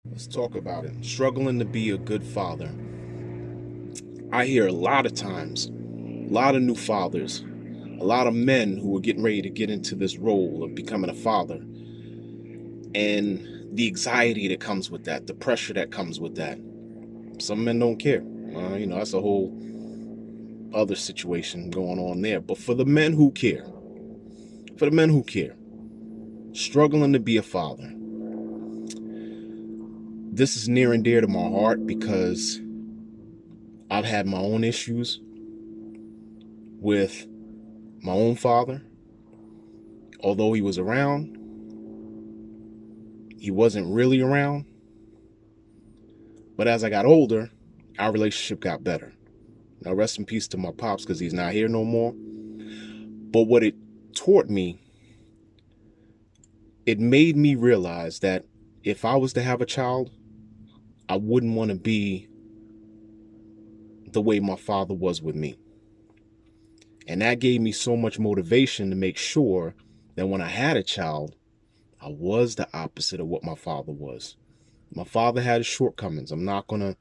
Let's talk about it. Struggling to be a good father. I hear a lot of times, a lot of new fathers, a lot of men who are getting ready to get into this role of becoming a father, and the anxiety that comes with that, the pressure that comes with that. Some men don't care. That's a whole other situation going on there. But for the men who care, struggling to be a father, this is near and dear to my heart because I've had my own issues with my own father. Although he was around, he wasn't really around. But as I got older, our relationship got better. Now, rest in peace to my pops because he's not here no more. But what it taught me, it made me realize that if I was to have a child, I wouldn't want to be the way my father was with me. And that gave me so much motivation to make sure that when I had a child, I was the opposite of what my father was. My father had his shortcomings. I'm not going to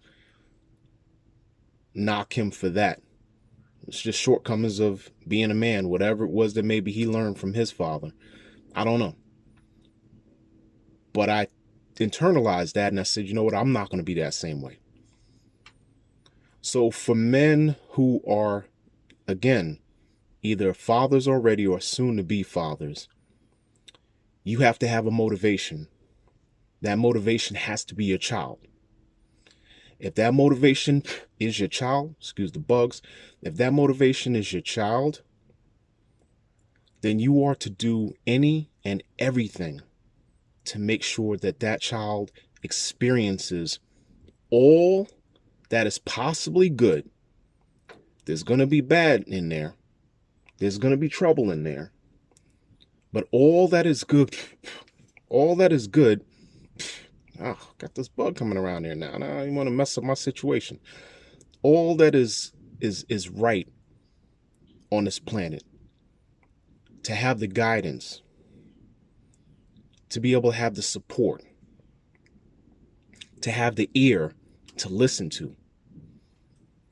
knock him for that. It's just shortcomings of being a man, whatever it was that maybe he learned from his father. I don't know. But I internalized that and I said, you know what? I'm not going to be that same way. So for men who are, again, either fathers already or soon to be fathers, you have to have a motivation. That motivation has to be your child. If that motivation is your child, excuse the bugs, if that motivation is your child, then you are to do any and everything to make sure that that child experiences all that is possibly good. There's going to be bad in there. There's going to be trouble in there. But all that is good, oh, got this bug coming around here now. Now you want to mess up my situation. All that is right on this planet. To have the guidance, to be able to have the support, to have the ear to listen to,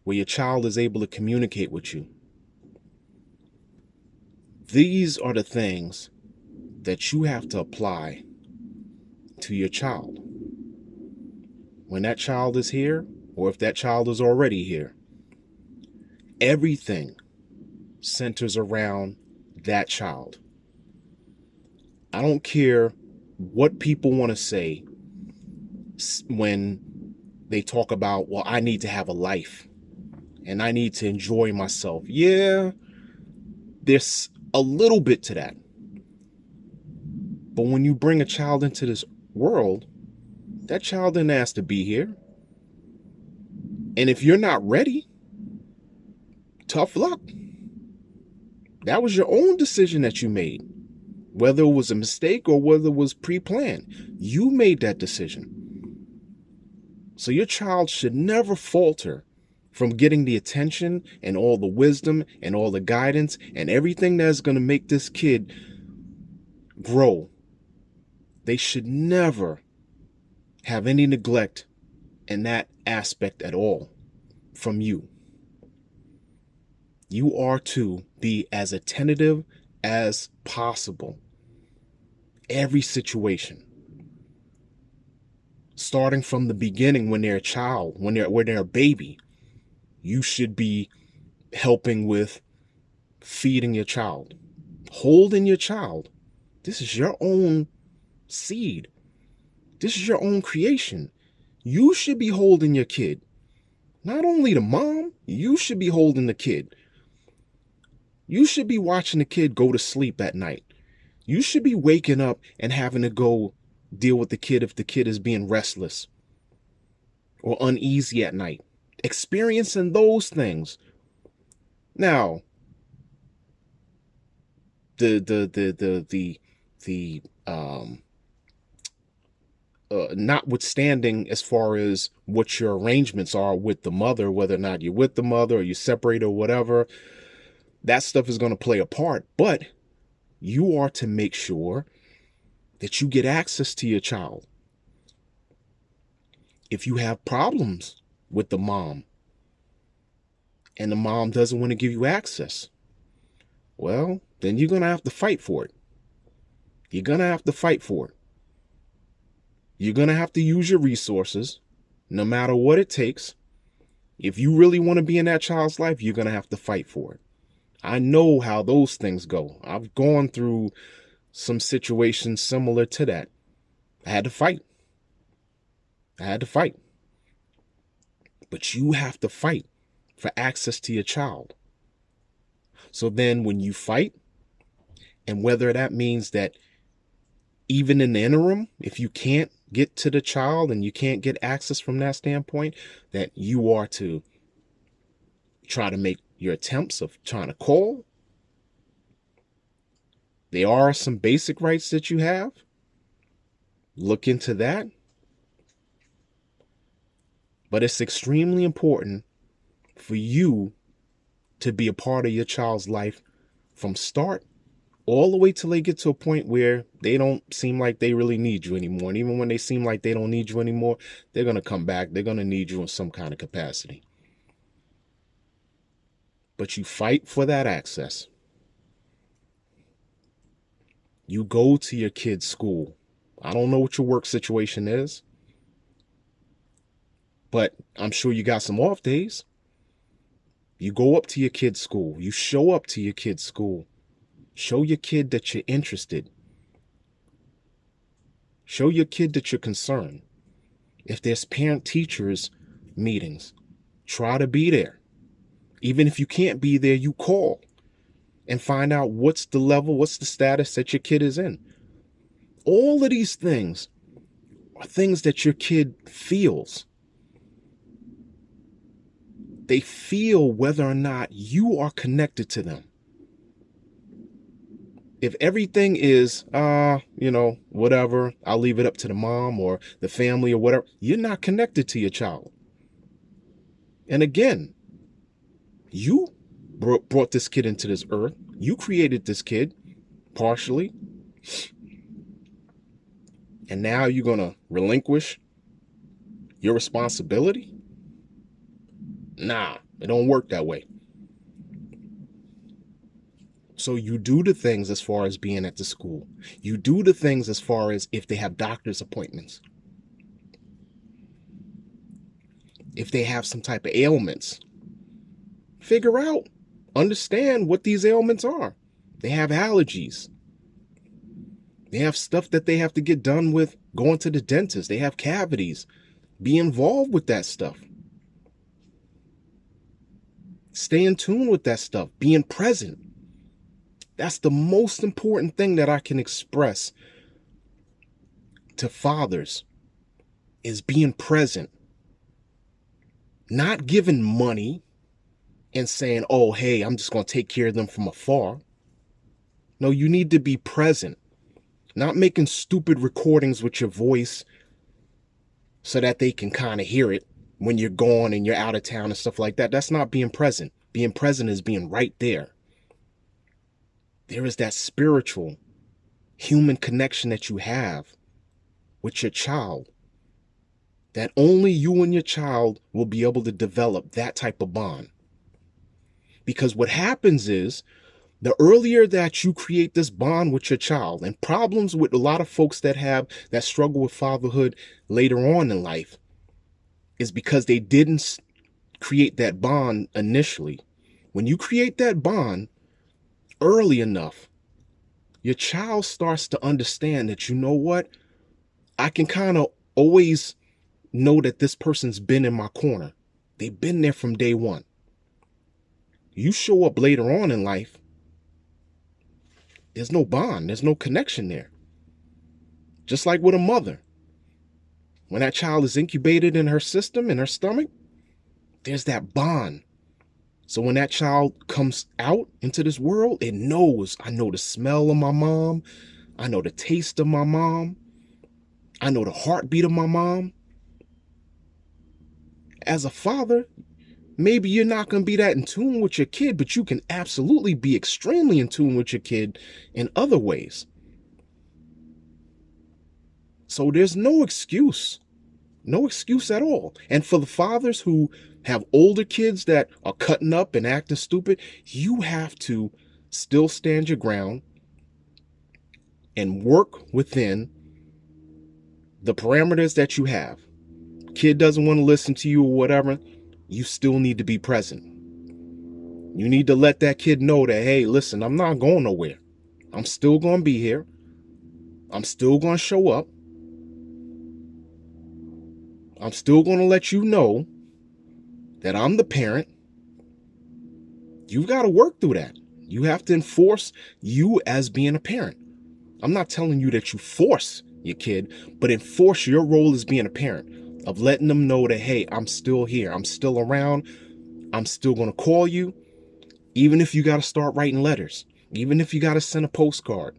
where your child is able to communicate with you. These are the things that you have to apply to your child. When that child is here, or if that child is already here, everything centers around that child. I don't care what people want to say when they talk about, well, I need to have a life and I need to enjoy myself. Yeah, there's a little bit to that. But when you bring a child into this world, that child didn't ask to be here. And if you're not ready, tough luck. That was your own decision that you made. Whether it was a mistake or whether it was pre-planned, you made that decision. So your child should never falter from getting the attention and all the wisdom and all the guidance and everything that's going to make this kid grow. They should never have any neglect in that aspect at all from you. You are to be as attentive as possible. Every situation. Starting from the beginning when they're a child, when they're a baby, you should be helping with feeding your child, holding your child. This is your own seed. This is your own creation. You should be holding your kid. Not only the mom, you should be holding the kid. You should be watching the kid go to sleep at night. You should be waking up and having to go deal with the kid if the kid is being restless or uneasy at night. Experiencing those things. Now, notwithstanding as far as what your arrangements are with the mother, whether or not you're with the mother or you separate or whatever, that stuff is going to play a part. But you are to make sure that you get access to your child. if you have problems with the mom and the mom doesn't want to give you access, well, then you're going to have to fight for it. You're going to have to fight for it. You're going to have to use your resources, no matter what it takes. If you really want to be in that child's life, you're going to have to fight for it. I know how those things go. I've gone through some situations similar to that. I had to fight. But you have to fight for access to your child. So then when you fight, and whether that means that even in the interim, if you can't get to the child and you can't get access from that standpoint, that you are to try to make your attempts of trying to call. There are some basic rights that you have. Look into that. But it's extremely important for you to be a part of your child's life from start all the way till they get to a point where they don't seem like they really need you anymore. And even when they seem like they don't need you anymore, they're going to come back. They're going to need you in some kind of capacity. But you fight for that access. You go to your kid's school. I don't know what your work situation is, but I'm sure you got some off days. You go up to your kid's school. You show up to your kid's school. Show your kid that you're interested. Show your kid that you're concerned. If there's parent-teachers meetings, try to be there. Even if you can't be there, you call and find out what's the level, what's the status that your kid is in. All of these things are things that your kid feels. They feel whether or not you are connected to them. If everything is, whatever, I'll leave it up to the mom or the family or whatever, you're not connected to your child. And again, you brought this kid into this earth. You created this kid, partially. And now you're going to relinquish your responsibility? Nah, it don't work that way. So you do the things as far as being at the school. You do the things as far as if they have doctor's appointments. If they have some type of ailments, figure out, understand what these ailments are. They have allergies. They have stuff that they have to get done with going to the dentist. They have cavities. Be involved with that stuff. Stay in tune with that stuff. Being present. That's the most important thing that I can express to fathers is being present. Not giving money and saying, oh, hey, I'm just going to take care of them from afar. No, you need to be present. Not making stupid recordings with your voice so that they can kind of hear it when you're gone and you're out of town and stuff like that. That's not being present. Being present is being right there. There is that spiritual, human connection that you have with your child, that only you and your child will be able to develop that type of bond. Because what happens is, the earlier that you create this bond with your child, and problems with a lot of folks that struggle with fatherhood later on in life, is because they didn't create that bond initially. When you create that bond early enough, your child starts to understand that, you know what, I can kind of always know that this person's been in my corner. They've been there from day one. You show up later on in life, there's no bond, there's no connection there. Just like with a mother. When that child is incubated in her system, in her stomach, there's that bond. So when that child comes out into this world, it knows, I know the smell of my mom. I know the taste of my mom. I know the heartbeat of my mom. As a father, maybe you're not going to be that in tune with your kid, but you can absolutely be extremely in tune with your kid in other ways. So there's no excuse No excuse at all. And for the fathers who have older kids that are cutting up and acting stupid, you have to still stand your ground and work within the parameters that you have. Kid doesn't want to listen to you or whatever, you still need to be present. You need to let that kid know that, hey, listen, I'm not going nowhere. I'm still going to be here. I'm still going to show up. I'm still going to let you know that I'm the parent. You've got to work through that. You have to enforce you as being a parent. I'm not telling you that you force your kid, but enforce your role as being a parent, of letting them know that, hey, I'm still here. I'm still around. I'm still going to call you. Even if you got to start writing letters, even if you got to send a postcard,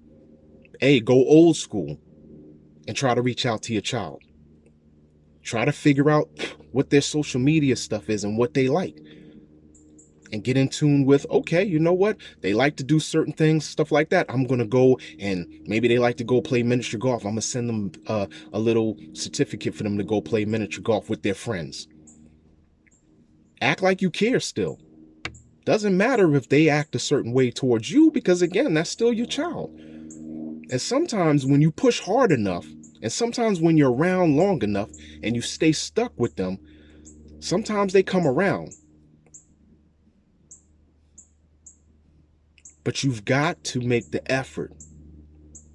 hey, go old school and try to reach out to your child. Try to figure out what their social media stuff is and what they like. And get in tune with, okay, you know what? They like to do certain things, stuff like that. I'm going to go, and maybe they like to go play miniature golf. I'm going to send them a little certificate for them to go play miniature golf with their friends. Act like you care still. Doesn't matter if they act a certain way towards you, because again, that's still your child. And sometimes when you push hard enough, and sometimes when you're around long enough and you stay stuck with them, sometimes they come around. But you've got to make the effort.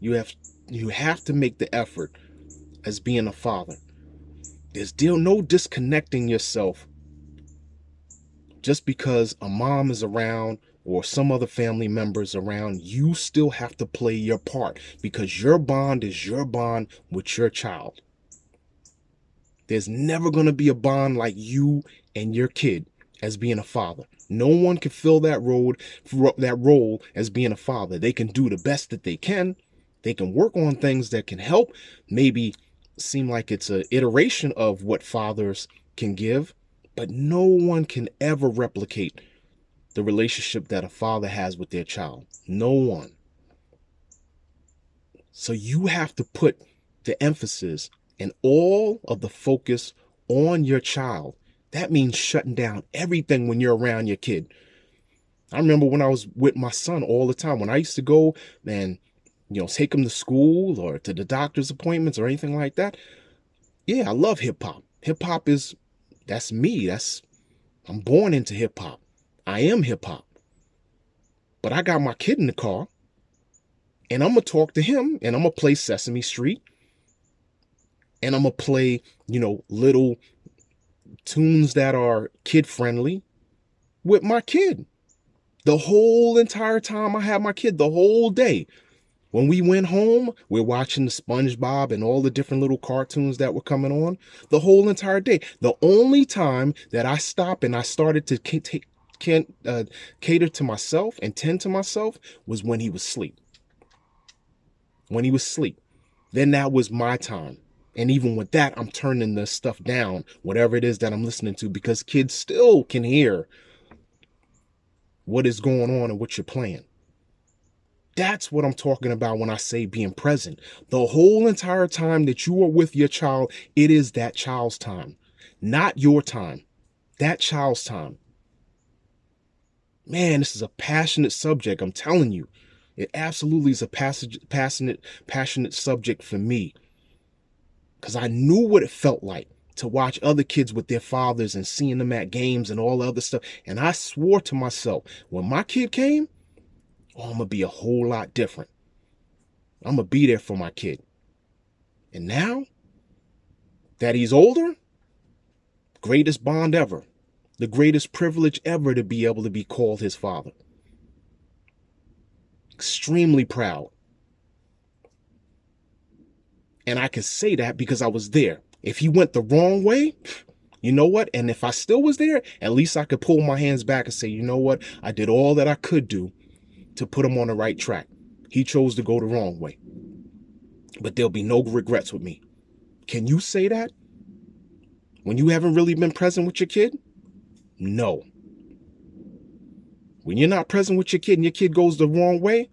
You have to make the effort as being a father. There's still no disconnecting yourself just because a mom is around or some other family members around. You still have to play your part, because your bond is your bond with your child. There's never going to be a bond like you and your kid as being a father. No one can fill that role as being a father. They can do the best that they can. They can work on things that can help, maybe seem like it's an iteration of what fathers can give, but no one can ever replicate the relationship that a father has with their child. No one. So you have to put the emphasis and all of the focus on your child. That means shutting down everything when you're around your kid. I remember when I was with my son all the time, when I used to go and, take him to school or to the doctor's appointments or anything like that. Yeah, I love hip hop. Hip hop that's me. I'm born into hip hop. I am hip hop. But I got my kid in the car and I'm going to talk to him and I'm going to play Sesame Street and I'm going to play, little tunes that are kid friendly with my kid. The whole entire time I had my kid, the whole day. When we went home, we're watching the SpongeBob and all the different little cartoons that were coming on the whole entire day. The only time that I stopped and I started to cater to myself and tend to myself was when he was asleep. When he was asleep, then that was my time. And even with that, I'm turning the stuff down, whatever it is that I'm listening to, because kids still can hear what is going on and what you're playing. That's what I'm talking about when I say being present. The whole entire time that you are with your child, it is that child's time, not your time, that child's time. Man, this is a passionate subject. I'm telling you, it absolutely is a passionate subject for me, because I knew what it felt like to watch other kids with their fathers and seeing them at games and all the other stuff. And I swore to myself, when my kid came, I'm going to be a whole lot different. I'm going to be there for my kid. And now that he's older, greatest bond ever. The greatest privilege ever to be able to be called his father. Extremely proud. And I can say that because I was there. If he went the wrong way, you know what? And if I still was there, at least I could pull my hands back and say, you know what? I did all that I could do to put him on the right track. He chose to go the wrong way. But there'll be no regrets with me. Can you say that when you haven't really been present with your kid? No. When you're not present with your kid and your kid goes the wrong way,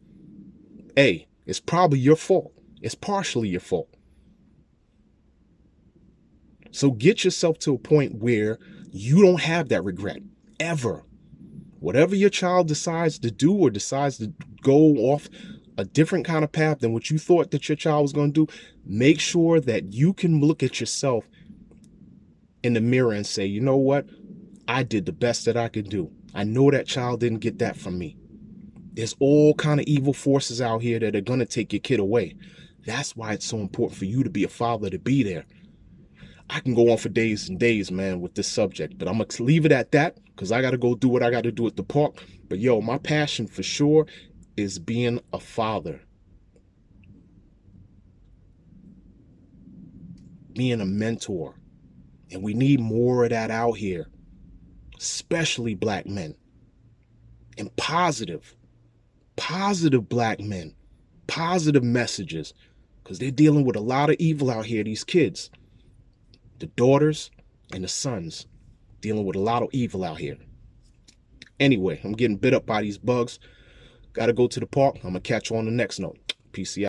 hey, it's probably your fault. It's partially your fault. So get yourself to a point where you don't have that regret ever. Whatever your child decides to do or decides to go off a different kind of path than what you thought that your child was going to do, make sure that you can look at yourself in the mirror and say, you know what? I did the best that I could do. I know that child didn't get that from me. There's all kind of evil forces out here that are going to take your kid away. That's why it's so important for you to be a father, to be there. I can go on for days and days, man, with this subject, but I'm going to leave it at that because I got to go do what I got to do at the park. But yo, my passion for sure is being a father, being a mentor. And we need more of that out here, especially black men. And positive black men, positive messages, because they're dealing with a lot of evil out here, these kids. The daughters and the sons dealing with a lot of evil out here. Anyway, I'm getting bit up by these bugs. Got to go to the park. I'm going to catch you on the next note. Peace out.